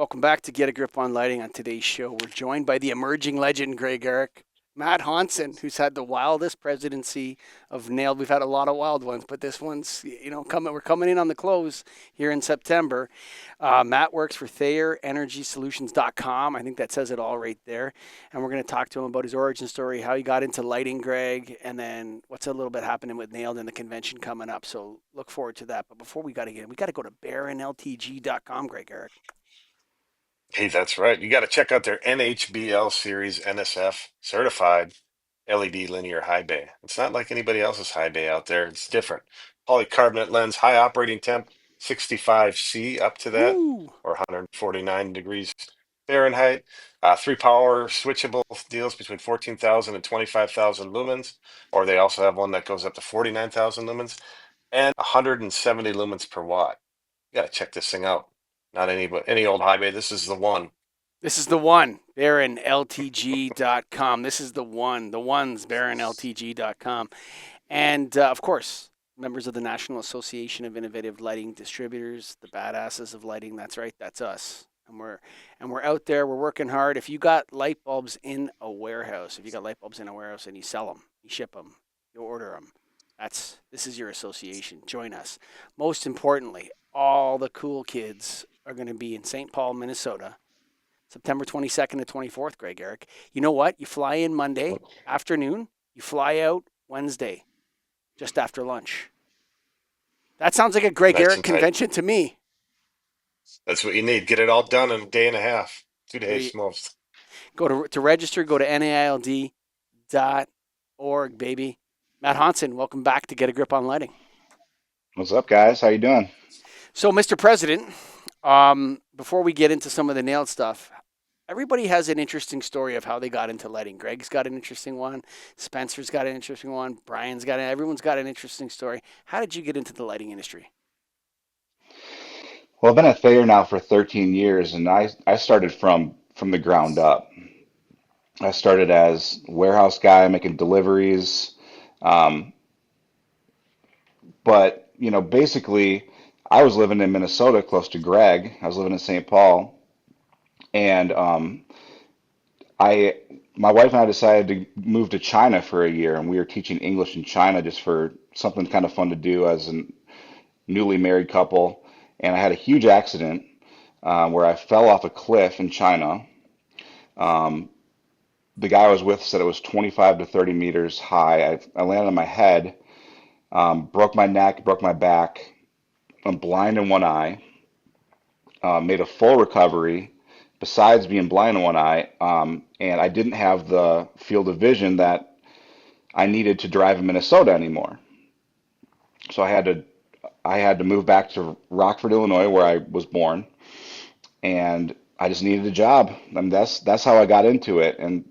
Welcome back to Get a Grip on Lighting. On today's show, we're joined by the emerging legend, Greg Eric, Matt Honson, who's had the wildest presidency of Nailed. We've had a lot of wild ones, but this one's, coming. We're coming in on the close here in September. Matt works for ThayerEnergySolutions.com. I think that says it all right there. And we're going to talk to him about his origin story, how he got into lighting, Greg, and then what's a little bit happening with Nailed and the convention coming up. So look forward to that. But before we got to get in, we got to go to BaronLTG.com, Greg Eric. Hey, that's right. You got to check out their NHBL series NSF certified LED linear high bay. It's not like anybody else's high bay out there. It's different. Polycarbonate lens, high operating temp, 65C up to that, Woo! or 149 degrees Fahrenheit. Three power switchable deals between 14,000 and 25,000 lumens, or they also have one that goes up to 49,000 lumens and 170 lumens per watt. You got to check this thing out. Not any old high bay. This is the one. This is the one, BaronLTG.com. This is the one, the ones, BaronLTG.com. And of course, members of the National Association of Innovative Lighting Distributors, the badasses of lighting. That's right, that's us. And we're out there. We're working hard. If you got light bulbs in a warehouse, and you sell them, you ship them, you order them, this is your association. Join us. Most importantly, all the cool kids are going to be in St. Paul, Minnesota, September 22nd to 24th, Greg Eric. You know what? You fly in Monday afternoon, you fly out Wednesday, just after lunch. That sounds like a Greg Nice Eric and tight. convention to me. That's what you need. Get it all done in a day and a half. 2 days You most. go to register, go to NAILD.org, baby. Matt Honson, welcome back to Get a Grip on Lighting. What's up, guys? How you doing? So, Mr. President, before we get into some of the nailed stuff, everybody has an interesting story of how they got into lighting. Greg's got an interesting one. Spencer's got an interesting one. Everyone's got an interesting story. How did you get into the lighting industry? Well, I've been at Thayer now for 13 years, and I started from the ground up. I started as warehouse guy making deliveries, um, but basically, I was living in Minnesota, close to Greg. I was living in St. Paul, and I, my wife and I decided to move to China for a year, and we were teaching English in China just for something kind of fun to do as a newly married couple. And I had a huge accident where I fell off a cliff in China. Um, the guy I was with said it was 25 to 30 meters high. I landed on my head, broke my neck, broke my back. I'm blind in one eye. Made a full recovery besides being blind in one eye. And I didn't have the field of vision that I needed to drive in Minnesota anymore. So I had to move back to Rockford, Illinois, where I was born, and I just needed a job, and that's how I got into it. And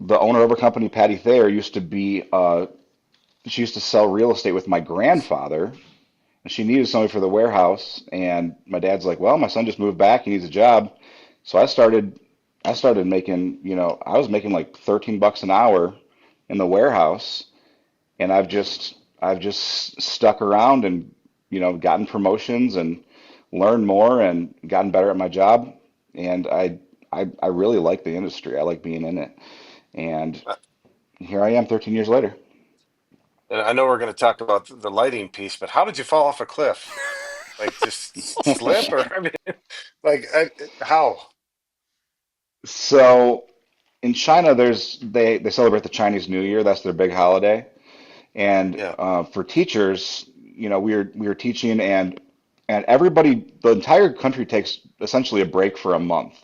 the owner of a company, Patty Thayer, she used to sell real estate with my grandfather, and she needed somebody for the warehouse. And my dad's like, "Well, my son just moved back; he needs a job." So I started making, I was making like 13 bucks an hour in the warehouse, and I've just stuck around and gotten promotions and learned more and gotten better at my job. And I really like the industry. I like being in it. And Uh, here I am 13 years later. And I know we're going to talk about the lighting piece, but how did you fall off a cliff? Like just slip, or I mean, how? So in China, they celebrate the Chinese New Year. That's their big holiday. And Yeah. for teachers, we were teaching, and everybody, the entire country takes essentially a break for a month.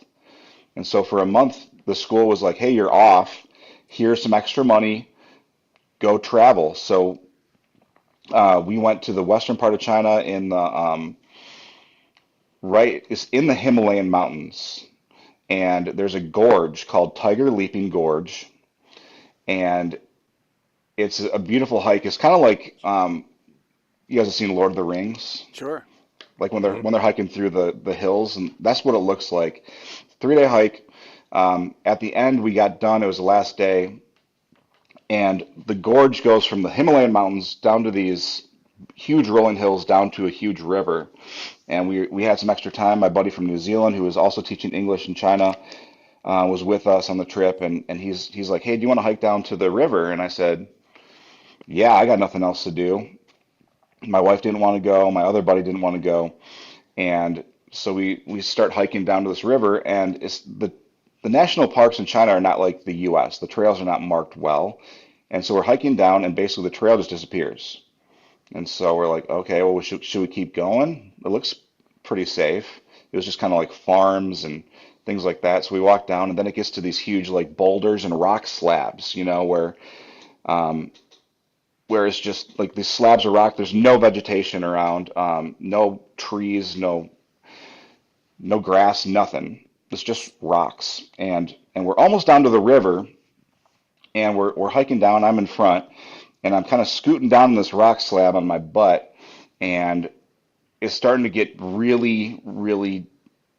And so for a month, the school was like, "Hey, you're off. Here's some extra money. Go travel." So we went to the western part of China it's in the Himalayan mountains, and there's a gorge called Tiger Leaping Gorge, and it's a beautiful hike. It's kind of like you guys have seen Lord of the Rings, Sure. like when they're Hmm. when they're hiking through the hills, and that's what it looks like. 3-day hike. At the end, we got done. It was the last day, and the gorge goes from the Himalayan mountains down to these. huge rolling hills down to a huge river. And we had some extra time. My buddy from New Zealand, who was also teaching English in China, was with us on the trip, and he's like, "Hey, do you want to hike down to the river?" And I said, "Yeah, I got nothing else to do." My wife didn't want to go. My other buddy didn't want to go, and so we start hiking down to this river, and it's the national parks in China are not like the U.S. The trails are not marked well, and so we're hiking down, and basically the trail just disappears. And so we're like, okay, well, should we keep going? It looks pretty safe. It was just kind of like farms and things like that. So we walk down, and then it gets to these huge like boulders and rock slabs, um, where it's just like these slabs of rock. There's no vegetation around, no trees, no grass, nothing. It's just rocks. And we're almost down to the river, and we're hiking down. I'm in front, and I'm kind of scooting down this rock slab on my butt, and it's starting to get really, really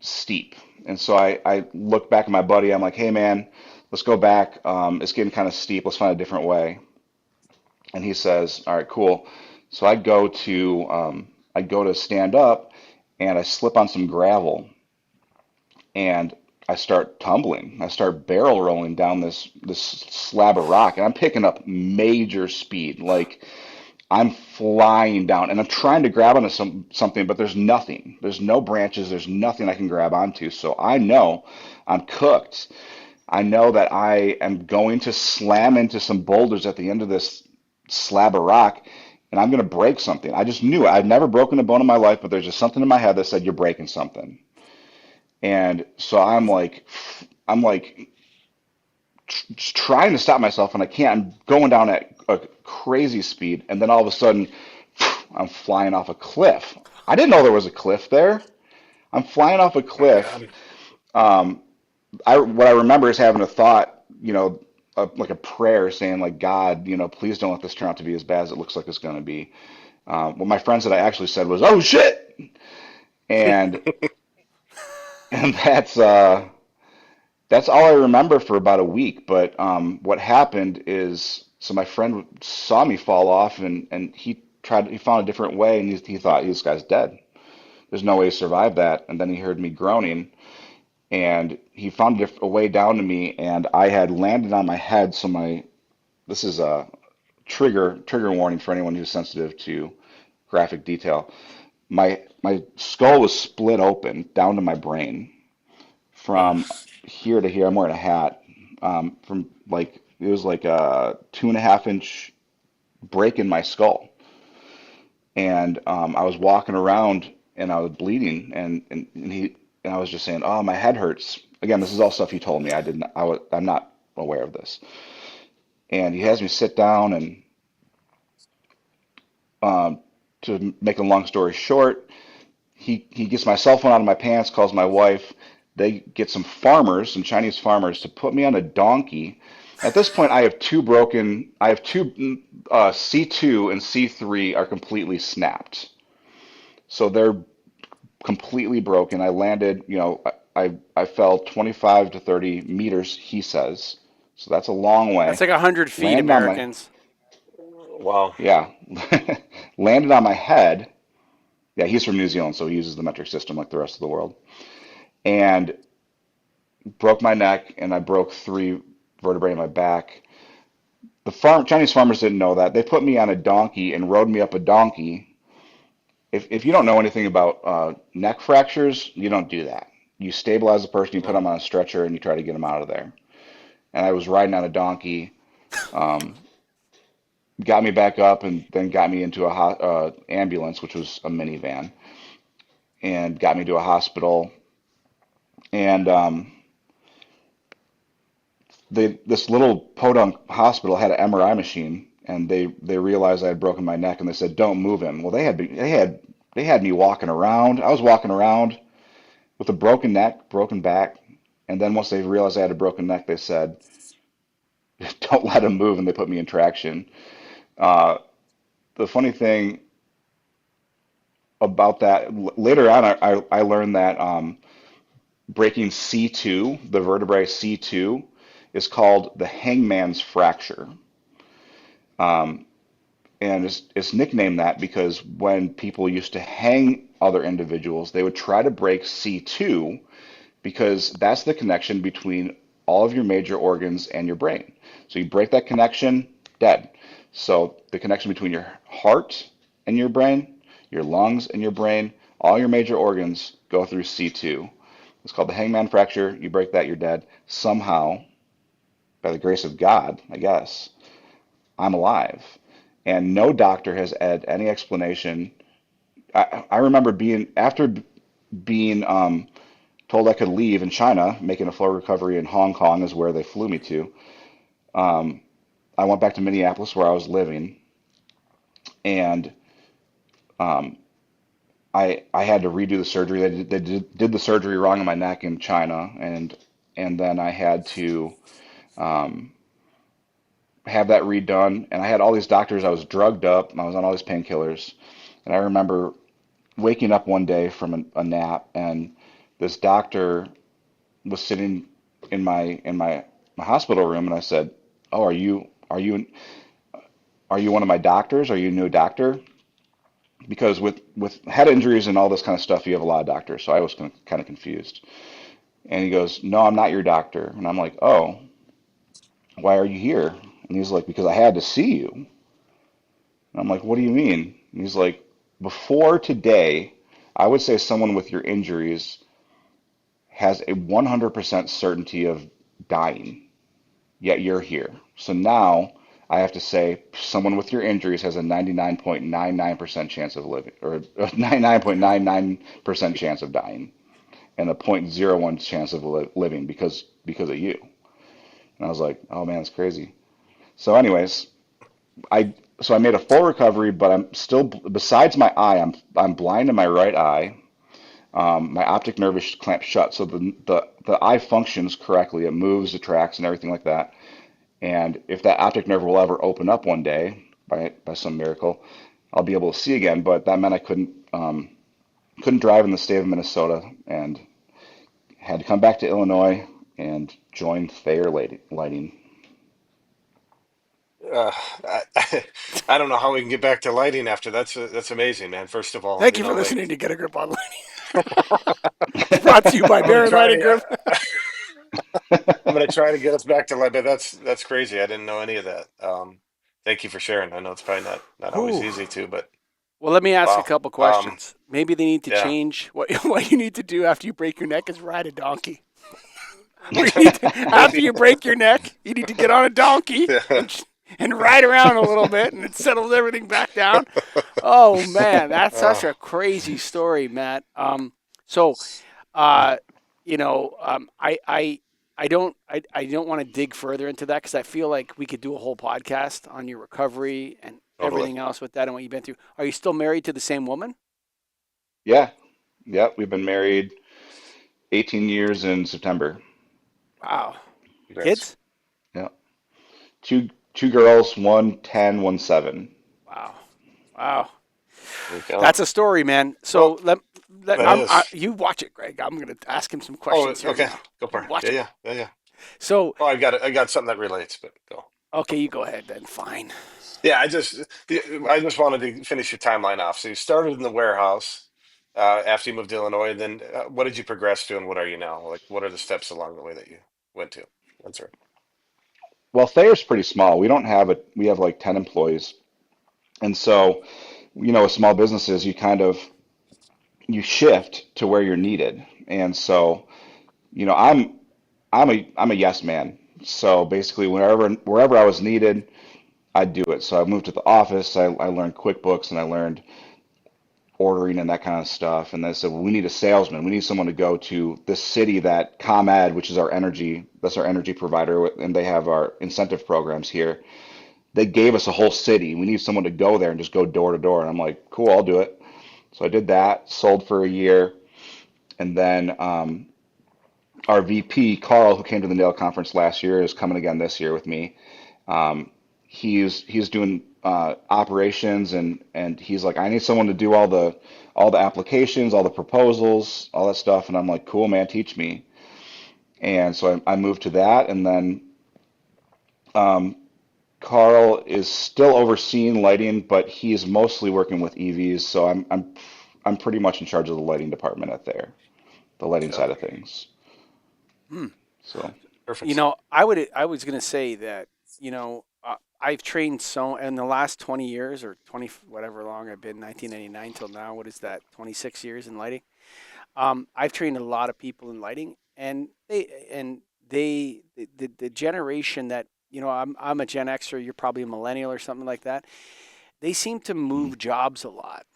steep. And so I look back at my buddy. I'm like, hey man, let's go back. It's getting kind of steep. Let's find a different way. And he says, all right, cool. So I go to stand up, and I slip on some gravel, and I start tumbling. I start barrel rolling down this slab of rock, and I'm picking up major speed. Like I'm flying down, and I'm trying to grab onto something, but there's nothing. There's no branches. There's nothing I can grab onto. So I know I'm cooked. I know that I am going to slam into some boulders at the end of this slab of rock, and I'm going to break something. I just knew it. I'd never broken a bone in my life, but there's just something in my head that said, you're breaking something. And so I'm like trying to stop myself, and I can't. I'm going down at a crazy speed, and then all of a sudden, I'm flying off a cliff. I didn't know there was a cliff there. I'm flying off a My cliff. God. Um, what I remember is having a thought, like a prayer saying, like, God, please don't let this turn out to be as bad as it looks like it's going to be. What my friend said I actually said was, "Oh shit!" and and that's all I remember for about a week. But what happened is, so my friend saw me fall off, and he found a different way, and he thought this guy's dead. There's no way to survive that. And then he heard me groaning, and he found a way down to me, and I had landed on my head. So this is a trigger warning for anyone who's sensitive to graphic detail. My skull was split open down to my brain Mm. from here to here. I'm wearing a hat. From like it was like a 2.5 inch break in my skull, and I was walking around and I was bleeding, and I was just saying, "Oh, my head hurts." Again, this is all stuff he told me. I didn't. I'm not aware of this. And he has me sit down, and um, to make a long story short, he gets my cell phone out of my pants, calls my wife. They get some Chinese farmers, to put me on a donkey. At this point, I have two, C2 and C3 are completely snapped. So they're completely broken. I landed, I fell 25 to 30 meters, he says. So that's a long That's way. like 100 feet, Landed on my, Americans. Wow. yeah, landed on my head. Yeah, he's from New Zealand, so he uses the metric system like the rest of the world. And broke my neck, and I broke three vertebrae in my back. The Chinese farmers didn't know that. They put me on a donkey and rode me up a donkey. If you don't know anything about neck fractures, you don't do that. You stabilize the person, you put them No. on a stretcher, and you try to get them out of there. And I was riding on a donkey, um, got me back up, and then got me into a ambulance, which was a minivan, and got me to a hospital. And this little podunk hospital had an MRI machine, and they realized I had broken my neck, and they said, "Don't move him." Well, they had me walking around. I was walking around with a broken neck, broken back, and then once they realized I had a broken neck, they said, "Don't let him move," and they put me in traction. Uh, the funny thing about that, later on, I learned that breaking C2, the vertebrae C2, is called the hangman's fracture. Um, and it's nicknamed that because when people used to hang other individuals, they would try to break C2 because that's the connection between all of your major organs and your brain. So you break that connection, dead. So the connection between your heart and your brain, your lungs and your brain, all your major organs go through C2. It's called the hangman fracture. You break that, you're dead. Somehow, by the grace of God, I guess, I'm alive. And no doctor has had any explanation. I remember being, after being told I could leave in China, making a full recovery in Hong Kong is where they flew me to. Um, I went back to Minneapolis where I was living, and um, I had to redo the surgery. They did the surgery wrong in my neck in China, and then I had to um, have that redone. And I had all these doctors. I was drugged up. And I was on all these painkillers. And I remember waking up one day from a nap, and this doctor was sitting in my hospital room, and I said, "Oh, are you one of my doctors? Are you a new doctor?" Because with head injuries and all this kind of stuff, you have a lot of doctors. So I was kind of confused. And he goes, "No, I'm not your doctor." And I'm like, "Oh, why are you here?" And he's like, "Because I had to see you." And I'm like, "What do you mean?" And he's like, "Before today, I would say someone with your injuries has a 100% certainty of dying, yet you're here. So now I have to say someone with your injuries has a 99.99% chance of living, or a 99.99% chance of dying, and a zero point zero 0.01 chance of living because of you." And I was like, "Oh man, that's crazy." So, anyways, I so I made a full recovery, but I'm still, besides my eye, I'm blind in my right eye. My optic nerve is clamped shut, so the eye functions correctly. It moves, it tracks, and everything like that. And if that optic nerve will ever open up one day by some miracle, I'll be able to see again. But that meant I couldn't drive in the state of Minnesota, and had to come back to Illinois and join Thayer Lighting. Uh, I, I don't know how we can get back to lighting after that's amazing, man. First of all, Thank you for listening like to Get a Grip on Lighting. It's brought to you by I'm gonna Baron try Lighting to Group. I'm gonna try to get us back to light, but that's crazy. I didn't know any of that. Thank you for sharing. I know it's probably not always Whew. easy to, but Well, let me ask a wow. couple Um, questions. Maybe they need to yeah. change what what you need to do after you break your neck is ride a donkey. Or you need to, after Maybe. you break your neck, you need to get on a donkey Yeah. and ride around a little bit, and it settles everything back down. Oh man, that's such Oh, a crazy story, Matt. So uh, I don't want to dig further into that because I feel like we could do a whole podcast on your recovery and totally. everything else with that and what you've been through. Are you still married to the same woman? Yeah, yep. We've been married 18 years in September. Wow. Congrats. Kids? Yeah, two girls, one 10, one 7. Wow. Wow. There you go. That's a story, man. Well, So let that is. you watch it, Greg. I'm going to ask him some Oh, questions here okay. now. Go You for it. watch Yeah, it. yeah, yeah, yeah. So, Oh, I got something that relates, but go. okay, you go ahead then. Fine. Yeah, I just wanted to finish your timeline off. So you started in the warehouse after you moved to Illinois. Then what did you progress to, and what are you now? Like, what are the steps along the way that you went to? That's right. Well, Thayer's pretty small. We have like 10 employees. And so, with small businesses, you shift to where you're needed. And so, you know, I'm I'm a yes man. So basically, wherever I was needed, I'd do it. So I moved to the office. I learned QuickBooks, and I learned ordering and that kind of stuff. And they said, well, we need a salesman. We need someone to go to this city that ComEd, which is that's our energy provider, and they have our incentive programs here. They gave us a whole city. We need someone to go there and just go door to door. And I'm like, cool, I'll do it. So I did that, sold for a year, and then our VP, Carl, who came to the NAIL conference last year, is coming again this year with me. Um, he's doing operations, and he's like, I need someone to do all the applications, all the proposals, all that stuff. And I'm like, cool, man, teach me. And so I moved to that, and then Carl is still overseeing lighting, but he's mostly working with EVs, so I'm pretty much in charge of the lighting department at there, the lighting side Okay, of things. Hmm. So, You perfect. know, I was going to say that, I've trained so in the last 20 years or 20 whatever long I've been, 1999 till now, what is that? 26 years in lighting. I've trained a lot of people in lighting, and the generation that, I'm a Gen Xer, you're probably a millennial or something like that. They seem to mhm. move jobs a lot.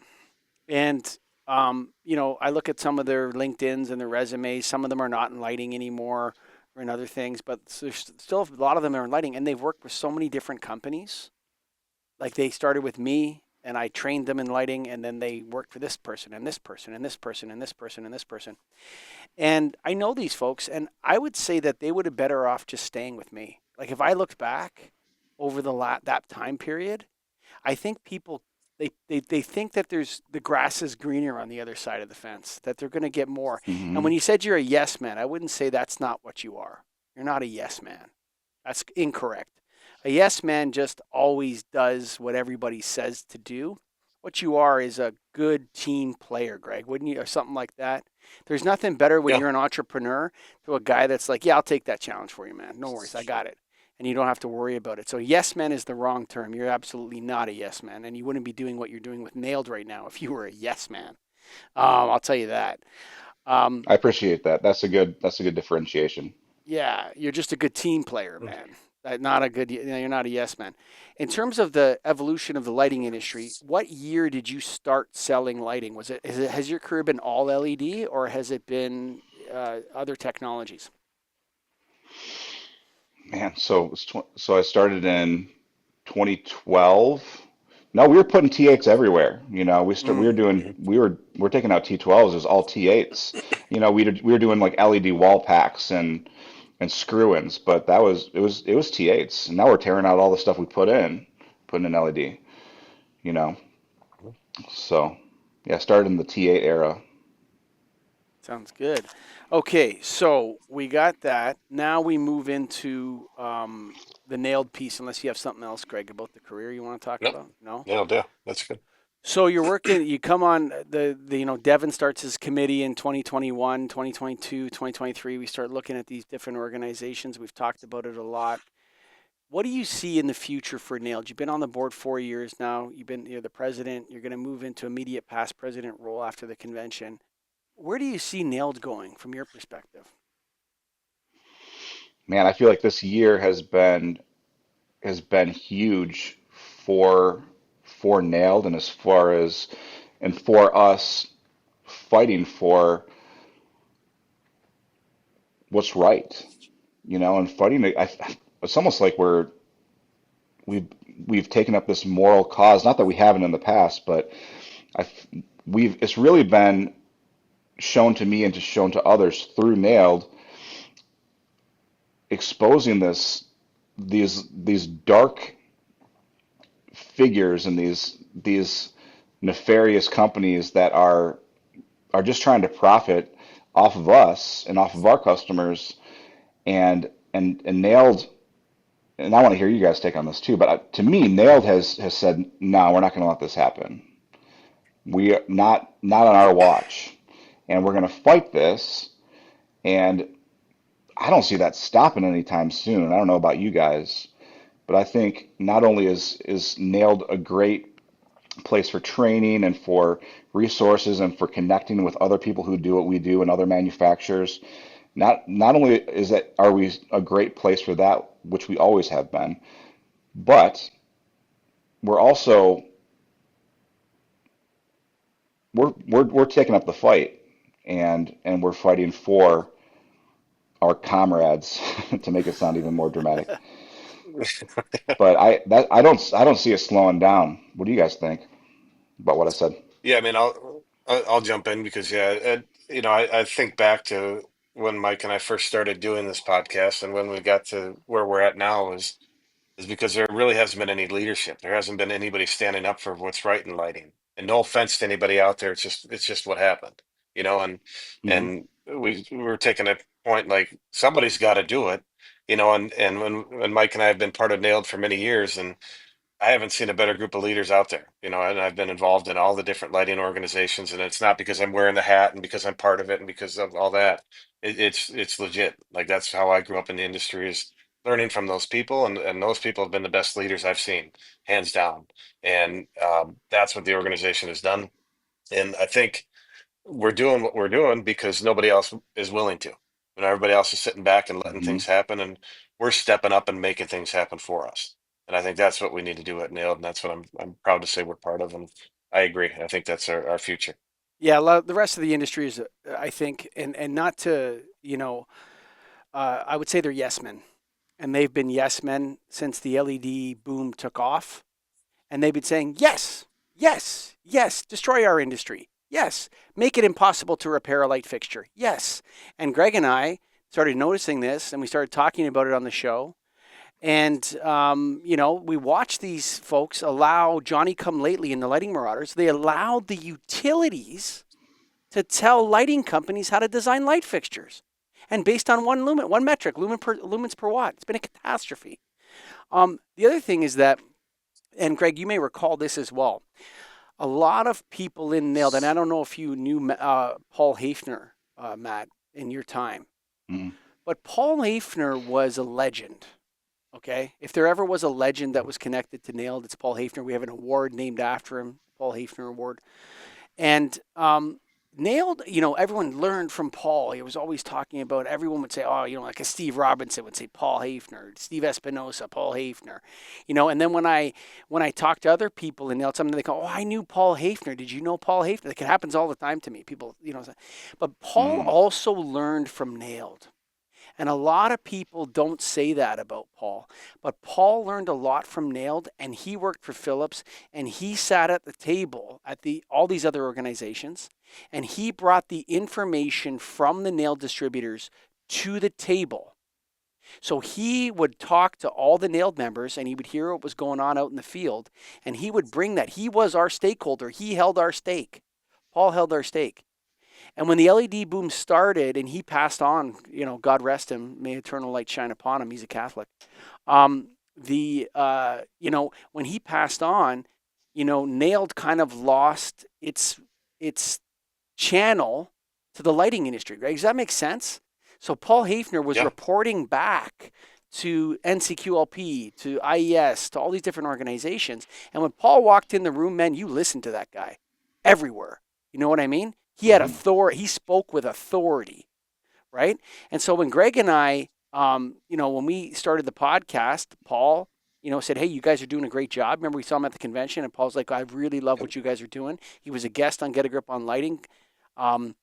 And I look at some of their LinkedIn's and their resumes. Some of them are not in lighting anymore or in other things, but there's still a lot of them are in lighting, and they've worked with so many different companies. Like they started with me, and I trained them in lighting, and then they worked for this person and this person and this person and this person and this person. And I know these folks, and I would say that they would have better off just staying with me. Like if I looked back over that time period, I think people they think that there's the grass is greener on the other side of the fence, that they're going to get more. And when Mhm. you said you're a yes man, I wouldn't say that's not what you are. You're not a yes man. That's incorrect. A yes man just always does what everybody says to do. What you are is a good team player, Greg, wouldn't you? Or something like that. There's nothing better when Yeah, you're an entrepreneur to a guy that's like, yeah, I'll take that challenge for you, man. No worries, I got it. And you don't have to worry about it. So, yes man is the wrong term. You're absolutely not a yes man. And you wouldn't be doing what you're doing with Nailed right now if you were a yes man. I'll tell you that. Um, I appreciate that. That's a good differentiation. Yeah, you're just a good team player, man. Not a good. You're not a yes man. In terms of the evolution of the lighting industry, what year did you start selling lighting? Has your career been all LED or has it been other technologies? Man, so I started in 2012. No, we were putting T8s everywhere. We Mm, were doing mhm. we're taking out T12s as all T8s. We were doing like LED wall packs and screw-ins, but it was T8s. And now we're tearing out all the stuff we putting in LED, you know. So, yeah, I started in the T8 era. sounds good. Okay, so we got that. Now we move into the nailed piece. Unless you have something else, Greg, about the career you want to talk No, about? No. no, yeah, that's good. So you're working, you come on Devin starts his committee in 2021, 2022, 2023. We start looking at these different organizations. We've talked about it a lot. What do you see in the future for Nailed? You've been on the board 4 years now. You're the president. You're going to move into immediate past president role after the convention. Where do you see Nailed going from your perspective? Man, I feel like this year has been huge for for Nailed and as far as and for us fighting for what's right, and fighting. It's almost like we've we've taken up this moral cause. Not that we haven't in the past, but I we've it's really been shown to me and to shown to others through Nailed exposing these dark figures and these nefarious companies that are just trying to profit off of us and off of our customers and Nailed. And I want to hear you guys take on this too, but to me, Nailed has said, no, we're not going to let this happen. We are not on our watch, and we're going to fight this. And I don't see that stopping anytime soon. I don't know about you guys, but I think not only is Nailed a great place for training and for resources and for connecting with other people who do what we do and other manufacturers. Not only are we a great place for that, which we always have been, but we're also we're taking up the fight and we're fighting for our comrades to make it sound even more dramatic. But I don't see it slowing down. What do you guys think about what I said? Yeah, I mean, I'll jump in because yeah, I think back to when Mike and I first started doing this podcast, and when we got to where we're at now is because there really hasn't been any leadership. There hasn't been anybody standing up for what's right in lighting. And no offense to anybody out there, it's just what happened, Hmm. and we were taking a point like somebody's got to do it, And when Mike and I have been part of Nailed for many years, and I haven't seen a better group of leaders out there, and I've been involved in all the different lighting organizations, and it's not because I'm wearing the hat and because I'm part of it and because of all that. It's legit. Like that's how I grew up in the industry is learning from those people, and those people have been the best leaders I've seen, hands down. And that's what the organization has done. And I think we're doing what we're doing because nobody else is willing to. And everybody else is sitting back and letting Hmm. things happen, and we're stepping up and making things happen for us. And I think that's what we need to do at Nailed, and that's what I'm proud to say we're part of. And I agree. I think that's our future. Yeah, the rest of the industry is, I think, and not to, I would say they're yes men, and they've been yes men since the LED boom took off, and they've been saying yes, yes, yes, destroy our industry, yes, make it impossible to repair a light fixture, yes. And Greg and I started noticing this, and we started talking about it on the show. And we watched these folks allow Johnny Come Lately in the Lighting Marauders. They allowed the utilities to tell lighting companies how to design light fixtures. And based on one metric, lumens per watt, it's been a catastrophe. The other thing is that, and Greg, you may recall this as well. A lot of people in Nailed, and I don't know if you knew Paul Hafner, Matt, in your time, Hmm. but Paul Hafner was a legend. Okay, if there ever was a legend that was connected to Nailed, it's Paul Hafner. We have an award named after him, Paul Hafner Award. And Nailed, everyone learned from Paul. He was always talking about, everyone would say, oh, like a Steve Robinson would say Paul Hafner, Steve Espinosa, Paul Hafner. And then when I talk to other people in Nailed, something they go, oh, I knew Paul Hafner. Did you know Paul Hafner? Like, it happens all the time to me. People, but Paul Hmm. also learned from Nailed. And a lot of people don't say that about Paul. But Paul learned a lot from Nailed, and he worked for Philips, and he sat at the table at all these other organizations, and he brought the information from the Nailed distributors to the table. So he would talk to all the Nailed members, and he would hear what was going on out in the field, and he would bring that. He was our stakeholder. He held our stake. Paul held our stake. And when the LED boom started and he passed on, God rest him, may eternal light shine upon him. He's a Catholic. When he passed on, Nailed kind of lost its channel to the lighting industry, right? Does that make sense? So Paul Hafner was Yeah. reporting back to NCQLP, to IES, to all these different organizations. And when Paul walked in the room, man, you listened to that guy everywhere. You know what I mean? He had Hmm. authority. He spoke with authority, right? And so when Greg and I, when we started the podcast, Paul, said, "Hey, you guys are doing a great job." Remember, we saw him at the convention, and Paul's like, "I really love Yep. what you guys are doing." He was a guest on Get a Grip on Lighting, um,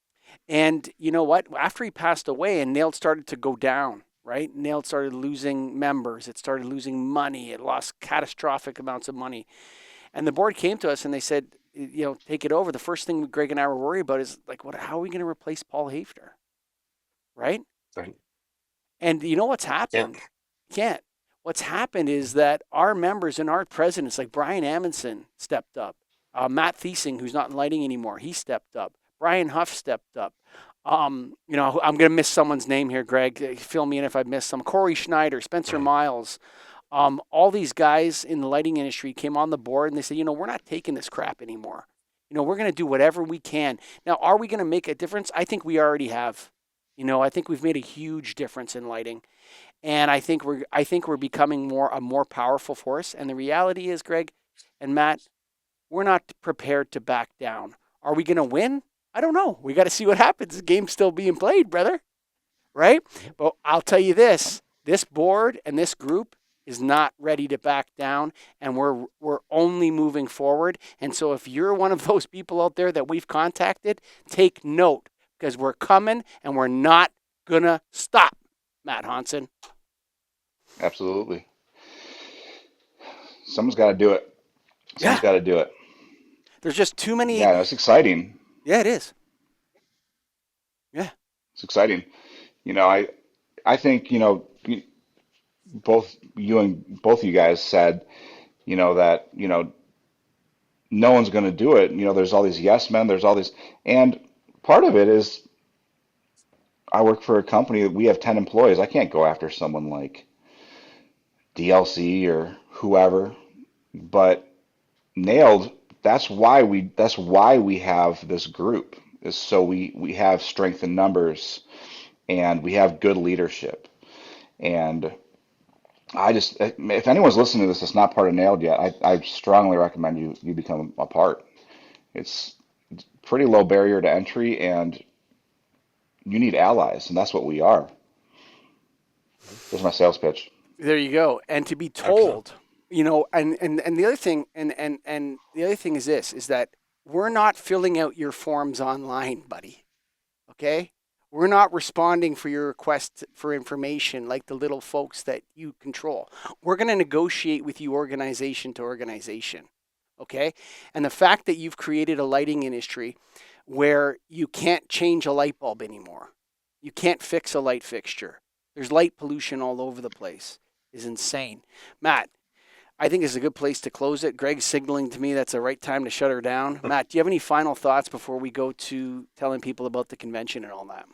and you know what? After he passed away, and Nailed started to go down, right? Nailed started losing members. It started losing money. It lost catastrophic amounts of money. And the board came to us and they said, take it over. The first thing Greg and I were worried about is like, how are we going to replace Paul Hafner, right? Right. And you know what's Yeah. happened? Can't. What's happened is that our members and our presidents, like Brian Amundsen, stepped up. Matt Thiesing, who's not in lighting anymore, he stepped up. Brian Huff stepped up. I'm going to miss someone's name here, Greg. Fill me in if I miss some. Corey Schneider, Spencer Right. Miles. All these guys in the lighting industry came on the board and they said, we're not taking this crap anymore. We're going to do whatever we can. Now, are we going to make a difference? I think we already have. I think we've made a huge difference in lighting, and I think we're becoming a more powerful force. And the reality is, Greg and Matt, we're not prepared to back down. Are we going to win? I don't know. We got to see what happens. The game's still being played, brother, right? But I'll tell you this board and this group is not ready to back down, and we're only moving forward. And so if you're one of those people out there that we've contacted, take note because we're coming and we're not gonna stop. Matt Honson. Absolutely. Someone's got to do it. Someone's Yeah. got to do it. There's just too many. Yeah, that's exciting. Yeah, it is. Yeah. It's exciting. I think, both of you guys said, that, no one's going to do it. There's all these yes men, there's all these, and part of it is I work for a company that we have 10 employees. I can't go after someone like DLC or whoever, but nailed. That's why we have this group is so we have strength in numbers and we have good leadership. And if anyone's listening to this that's not part of Nailed yet, I strongly recommend you become a part. It's pretty low barrier to entry, and you need allies, and that's what we are. There's my sales pitch. There you go. And to be Excellent. told, and the other thing, and the other thing is this, is that we're not filling out your forms online, buddy. Okay? We're not responding for your request for information like the little folks that you control. We're going to negotiate with you organization to organization. Okay? And the fact that you've created a lighting industry where you can't change a light bulb anymore, you can't fix a light fixture, there's light pollution all over the place, is insane. Matt, I think this is a good place to close it. Greg's signaling to me that's the right time to shut her down. Matt, do you have any final thoughts before we go to telling people about the convention and all that?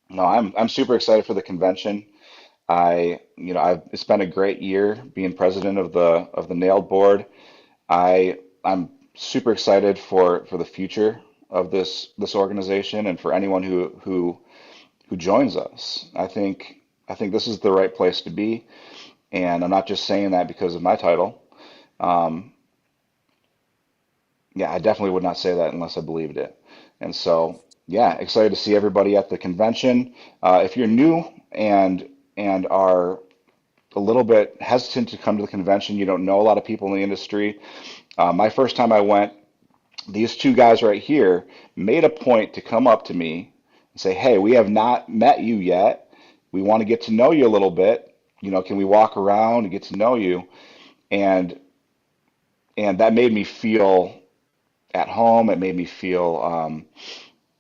No, I'm super excited for the convention. I've it's been a great year being president of the Nailed board. I'm super excited for the future of this organization and for anyone who joins us. I think this is the right place to be, and I'm not just saying that because of my title. Um, yeah, I definitely would not say that unless I believed it. And so, yeah, excited to see everybody at the convention. If you're new and are a little bit hesitant to come to the convention, you don't know a lot of people in the industry. My first time I went, these two guys right here made a point to come up to me and say, "Hey, we have not met you yet. We want to get to know you a little bit. Can we walk around and get to know you?" And that made me feel at home. It made me feel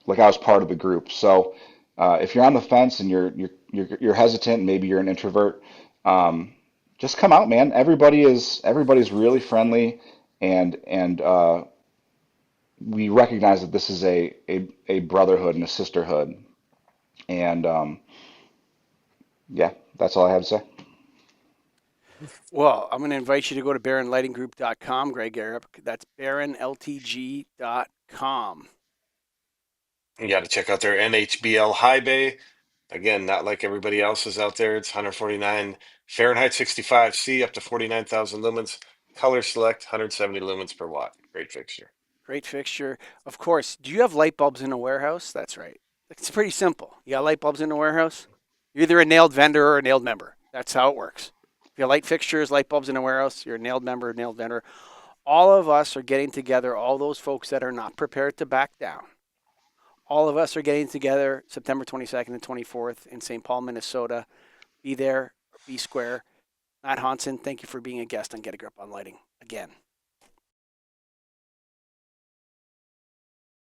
like I was part of the group. So if you're on the fence and you're hesitant, maybe you're an introvert, um, just come out, man. Everybody's really friendly, and we recognize that this is a brotherhood and a sisterhood. And yeah, that's all I have to say. Well, I'm going to invite you to go to baronlightinggroup.com, Greg Arab. That's baronltg.com. You got to check out their NHBL high bay. Again, not like everybody else is out there. It's 149 Fahrenheit 65 C up to 49,000 lumens. Color select 170 lumens per watt. Great fixture. Great fixture. Of course, do you have light bulbs in a warehouse? That's right. It's pretty simple. You got light bulbs in a warehouse? You're either a nailed vendor or a nailed member. That's how it works. If you have light fixtures, light bulbs in a warehouse, you're a nailed member, a nailed vendor. All of us are getting together, all those folks that are not prepared to back down. All of us are getting together September 22nd and 24th in St. Paul, Minnesota. Be there, be square. Matt Honson, thank you for being a guest on Get a Grip on Lighting again.